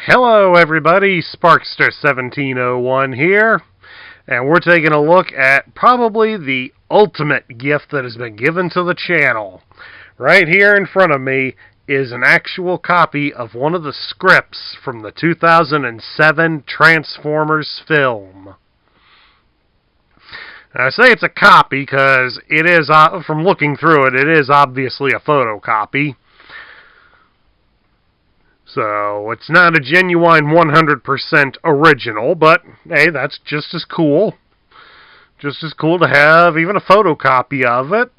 Hello everybody, Sparkster1701 here, and we're taking a look at probably the ultimate gift that has been given to the channel. Right here in front of me is an actual copy of one of the scripts from the 2007 Transformers film. Now, I say it's a copy because it is, from looking through it, it is obviously a photocopy. So, it's not a genuine 100% original, but, hey, that's just as cool. Just as cool to have even a photocopy of it.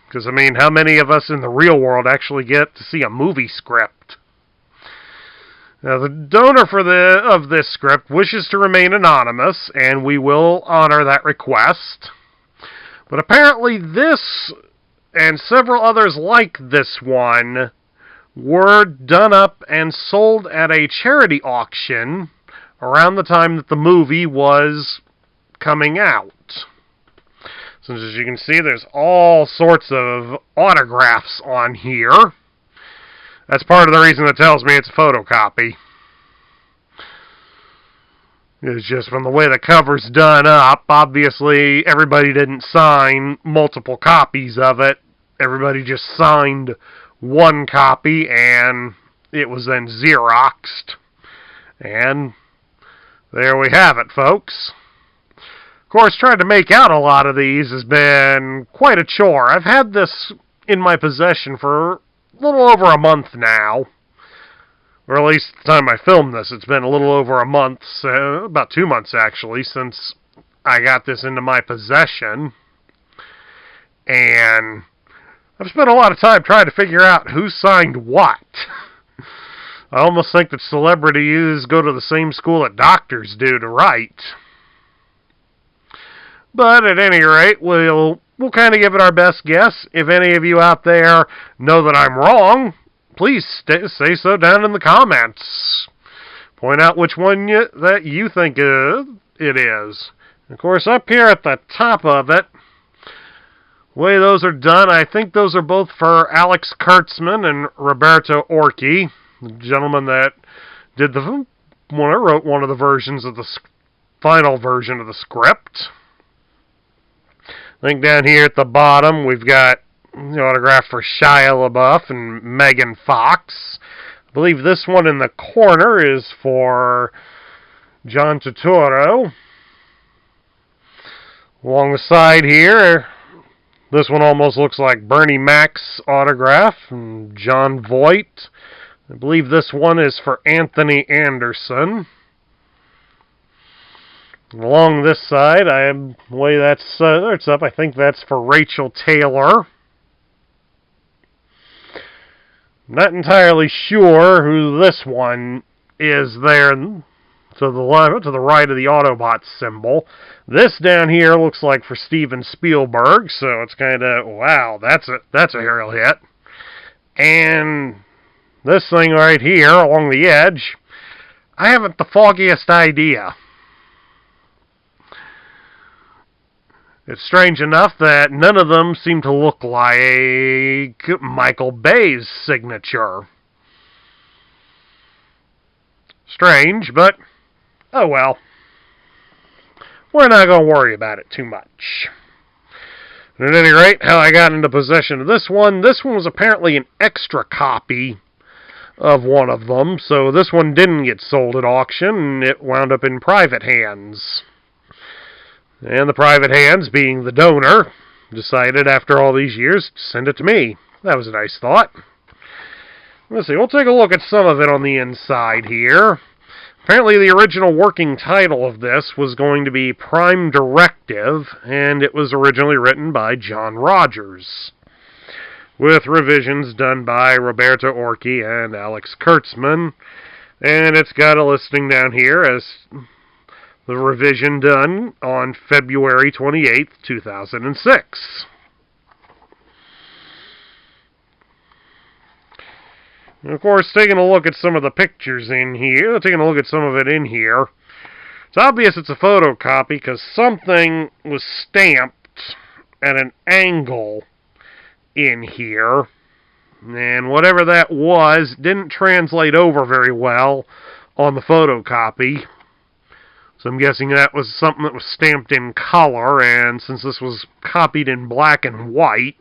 Because, I mean, how many of us in the real world actually get to see a movie script? Now, the donor of this script wishes to remain anonymous, and we will honor that request. But apparently this, and several others like this one, were done up and sold at a charity auction around the time that the movie was coming out. So as you can see, there's all sorts of autographs on here. That's part of the reason that tells me it's a photocopy. It's just from the way the cover's done up, obviously everybody didn't sign multiple copies of it. Everybody just signed one copy, and it was then Xeroxed. And there we have it, folks. Of course, trying to make out a lot of these has been quite a chore. I've had this in my possession for a little over a month now. Or at least the time I filmed this, it's been a little over a month, about 2 months actually, since I got this into my possession. And I've spent a lot of time trying to figure out who signed what. I almost think that celebrities go to the same school that doctors do to write. But at any rate, we'll kind of give it our best guess. If any of you out there know that I'm wrong, please say so down in the comments. Point out which one that you think it is. Of course, up here at the top of it, the way those are done, I think those are both for Alex Kurtzman and Roberto Orci, the gentleman that did wrote one of the versions of the final version of the script. I think down here at the bottom we've got the autograph for Shia LaBeouf and Megan Fox. I believe this one in the corner is for John Turturro. Along the side here, this one almost looks like Bernie Mac's autograph from John Voight. I believe this one is for Anthony Anderson. Along this side, the way that's up, I think that's for Rachel Taylor. Not entirely sure who this one is there to the right of the Autobots symbol. This down here looks like for Steven Spielberg, so it's kind of, wow, that's a real hit. And this thing right here along the edge, I haven't the foggiest idea. It's strange enough that none of them seem to look like Michael Bay's signature. Strange, but oh well. We're not going to worry about it too much. At any rate, how I got into possession of this one was apparently an extra copy of one of them, so this one didn't get sold at auction, and it wound up in private hands. And the private hands, being the donor, decided after all these years to send it to me. That was a nice thought. Let's see, we'll take a look at some of it on the inside here. Apparently the original working title of this was going to be Prime Directive, and it was originally written by John Rogers, with revisions done by Roberto Orci and Alex Kurtzman. And it's got a listing down here as the revision done on February 28th, 2006. And of course, taking a look at some of the pictures in here, taking a look at some of it in here, it's obvious it's a photocopy because something was stamped at an angle in here. And whatever that was didn't translate over very well on the photocopy. So I'm guessing that was something that was stamped in color, and since this was copied in black and white,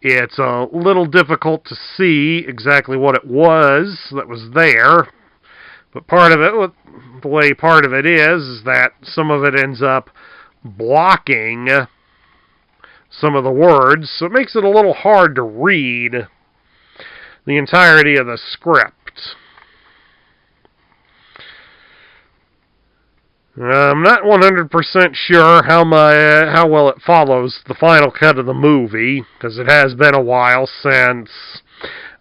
it's a little difficult to see exactly what it was that was there. But part of it, the way part of it is that some of it ends up blocking some of the words, so it makes it a little hard to read the entirety of the script. I'm not 100% sure how well it follows the final cut of the movie, because it has been a while since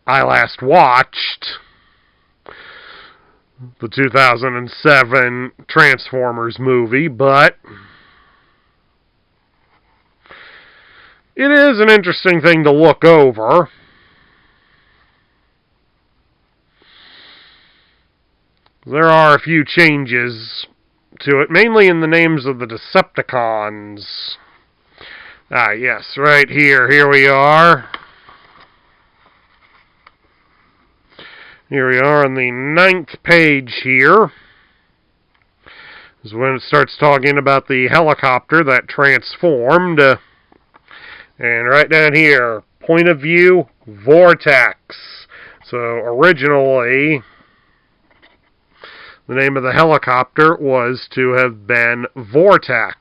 I last watched the 2007 Transformers movie, but it is an interesting thing to look over. There are a few changes to it, mainly in the names of the Decepticons. Ah, yes, right here. Here we are. Here we are on the 9th page here. This is when it starts talking about the helicopter that transformed. And right down here, point of view, Vortex. So originally, the name of the helicopter was to have been Vortex.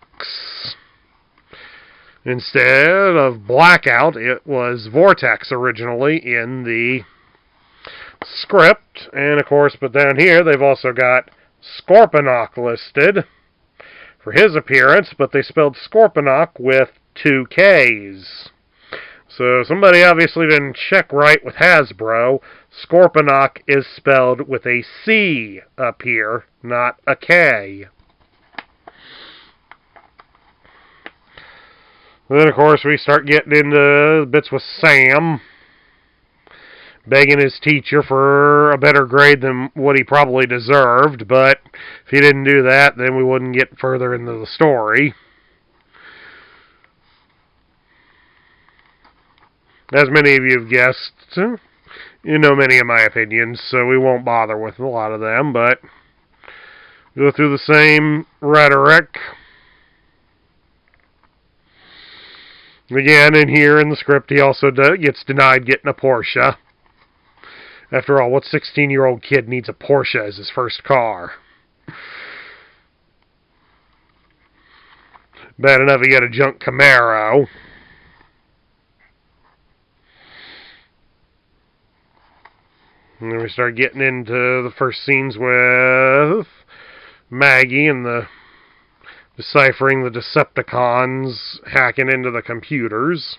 Instead of Blackout, it was Vortex originally in the script. And of course, but down here, they've also got Scorponok listed for his appearance, but they spelled Scorponok with 2 Ks. So somebody obviously didn't check right with Hasbro. Scorponok is spelled with a C up here, not a K. Then, of course, we start getting into bits with Sam begging his teacher for a better grade than what he probably deserved, but if he didn't do that, then we wouldn't get further into the story. As many of you have guessed, you know many of my opinions, so we won't bother with a lot of them, but go through the same rhetoric. Again, in here in the script, he also gets denied getting a Porsche. After all, what 16-year-old kid needs a Porsche as his first car? Bad enough he got a junk Camaro. And then we start getting into the first scenes with Maggie and the deciphering the Decepticons hacking into the computers.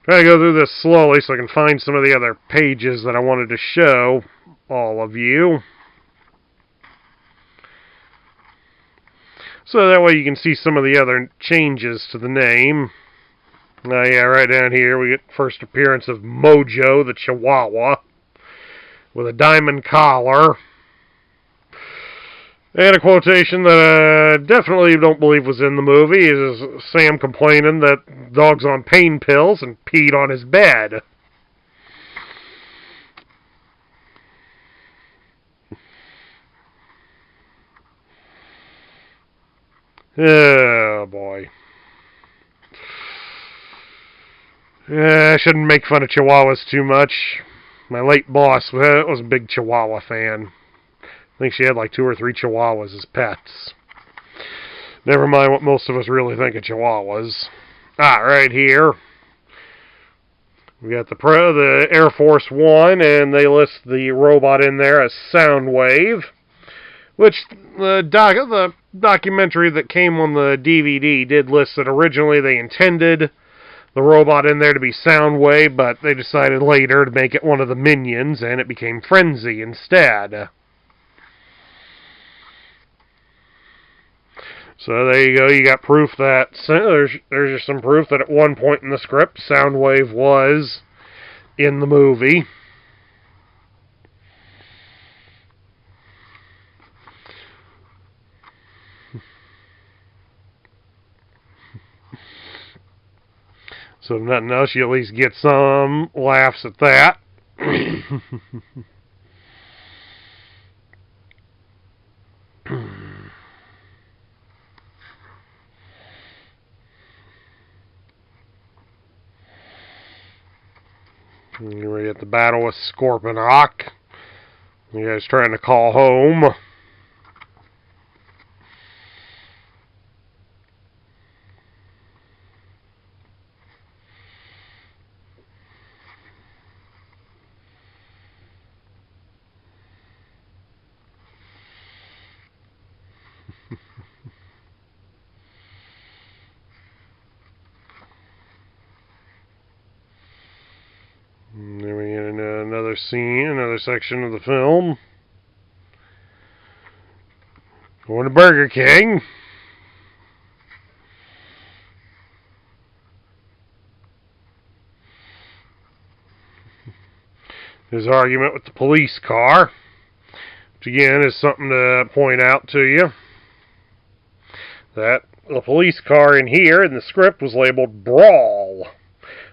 Try to go through this slowly so I can find some of the other pages that I wanted to show all of you. So that way you can see some of the other changes to the name. Yeah, right down here we get first appearance of Mojo, the Chihuahua, with a diamond collar. And a quotation that I definitely don't believe was in the movie is Sam complaining that dog's on pain pills and peed on his bed. Oh, boy. I shouldn't make fun of Chihuahuas too much. My late boss was a big Chihuahua fan. I think she had like 2 or 3 Chihuahuas as pets. Never mind what most of us really think of Chihuahuas. Right here. We got the Air Force One, and they list the robot in there as Soundwave, which the documentary that came on the DVD did list that originally they intended the robot in there to be Soundwave, but they decided later to make it one of the minions, and it became Frenzy instead. So there you go. You got proof that there's some proof that at one point in the script, Soundwave was in the movie. So if nothing else, you at least get some laughs at that. We're at the battle with Scorpion Rock. You guys trying to call home. And then we get into another scene, another section of the film. Going to Burger King. His argument with the police car, which again is something to point out to you. That the police car in here in the script was labeled Brawl,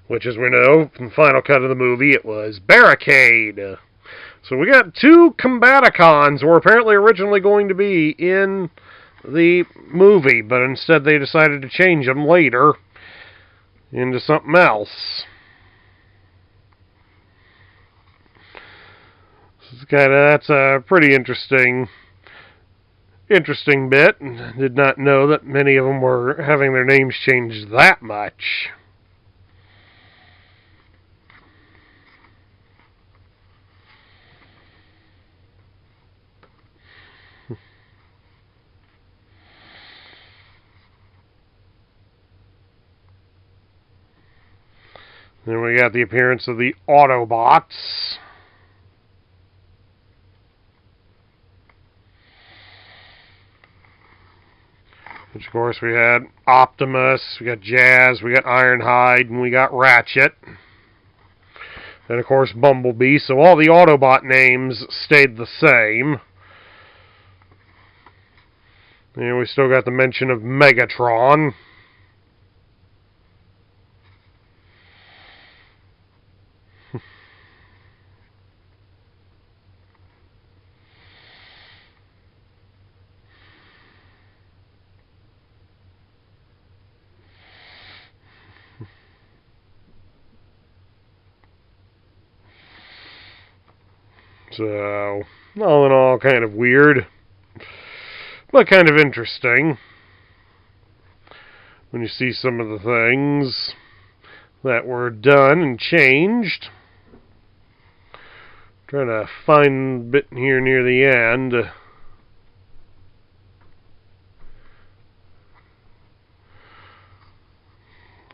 which, as we know from the final cut of the movie, it was Barricade. So we got two Combaticons were apparently originally going to be in the movie, but instead they decided to change them later into something else. That's a pretty interesting bit. Did not know that many of them were having their names changed that much. Then we got the appearance of the Autobots. Which, of course, we had Optimus, we got Jazz, we got Ironhide, and we got Ratchet. And, of course, Bumblebee. So all the Autobot names stayed the same. And we still got the mention of Megatron. So, all in all, kind of weird, but kind of interesting when you see some of the things that were done and changed. Trying to find a bit here near the end.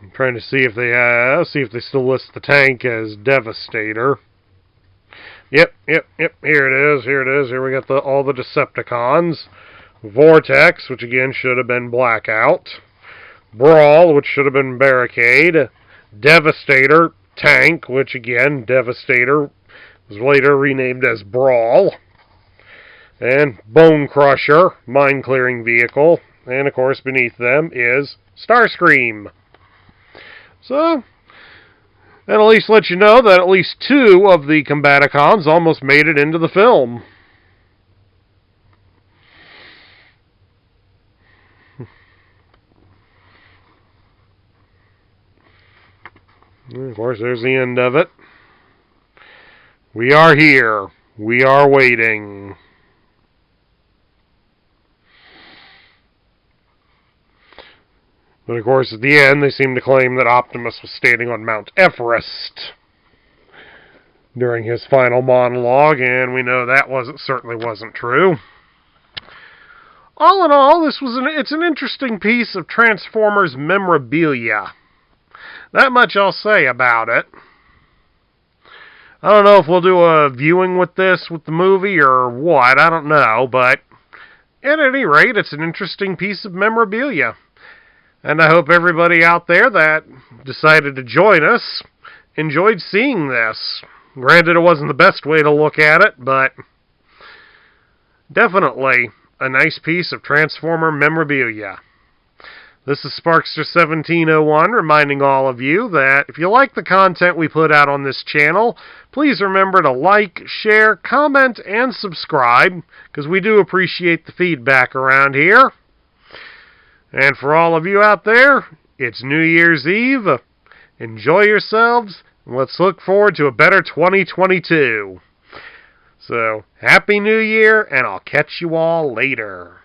I'm trying to see if they still list the tank as Devastator. Yep. Here it is. Here we got all the Decepticons. Vortex, which again should have been Blackout. Brawl, which should have been Barricade. Devastator, Tank, which again, Devastator, was later renamed as Brawl. And Bone Crusher, Mine Clearing Vehicle. And of course, beneath them is Starscream. So, that at least lets you know that at least two of the Combaticons almost made it into the film. And of course, there's the end of it. We are here. We are waiting. But of course, at the end, they seem to claim that Optimus was standing on Mount Everest during his final monologue, and we know that certainly wasn't true. All in all, it's an interesting piece of Transformers memorabilia. That much I'll say about it. I don't know if we'll do a viewing with the movie or what, I don't know, but at any rate, it's an interesting piece of memorabilia. And I hope everybody out there that decided to join us enjoyed seeing this. Granted, it wasn't the best way to look at it, but definitely a nice piece of Transformer memorabilia. This is Sparkster1701 reminding all of you that if you like the content we put out on this channel, please remember to like, share, comment, and subscribe, because we do appreciate the feedback around here. And for all of you out there, it's New Year's Eve. Enjoy yourselves. let's look forward to a better 2022. So, Happy New Year, and I'll catch you all later.